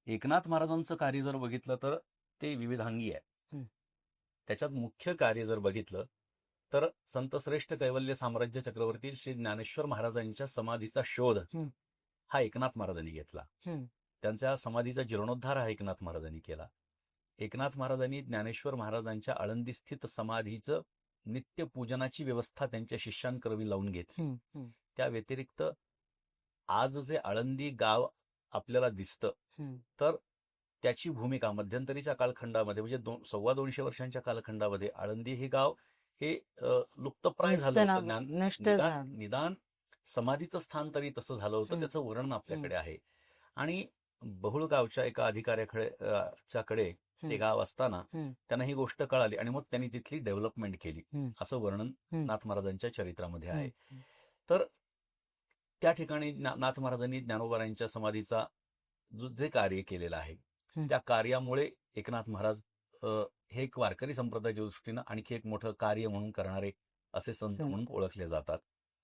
एकनाथ महाराजांचं कार्य जर बघितलं तर ते विविधांगी आहे. हं. त्याच्यात मुख्य कार्य जर बघितलं तर संतश्रेष्ठ कैवल्य साम्राज्य चक्रवर्ती श्री ज्ञानेश्वर महाराजांच्या समाधीचा शोध हं. हा एकनाथ महाराजांनी घेतला. हं. त्यांच्या समाधीचा जीर्णोद्धार हा एकनाथ महाराजांनी केला. एकनाथ महाराजांनी ज्ञानेश्वर महाराजांच्या आळंदीस्थित समाधीचं नित्यपूजनाची व्यवस्था त्यांच्या शिष्यांकरवी लावून घेतली. हं. हं. त्या व्यतिरिक्त आज जे आळंदी गाव आपल्याला दिसतं हं. तर त्याची भूमिका मध्यंतरीच्या कालखंडामध्ये म्हणजे 250 वर्षांच्या कालखंडामध्ये आळंदी हे गाव हे लुप्तप्राय झालं होतं. नष्ट निदान झालं. निदान समाधीचं स्थान तरी तसं झालं होतं. हं. त्याचं वर्णन आपल्याकडे आहे. आणि बहुळगावच्या एका अधिकाऱ्याकडे ते हं. गाव असताना हं. त्यांना ही गोष्ट कळाली आणि मग त्यांनी तिथली डेव्हलपमेंट केली, हं. असं वर्णन हं. नाथ महाराजांच्या चरित्रामध्ये आहे. हं. तर त्या ठिकाणी नाथ महाराजांनी ज्ञानोबारांच्या समाधीचा जे कार्य केलेलं आहे हं. त्या कार्यामुळे एकनाथ महाराज हे एक वारकरी संप्रदायाच्या दृष्टीनं आणखी एक मोठं कार्य म्हणून करणारे असे संत म्हणून ओळखले जातात.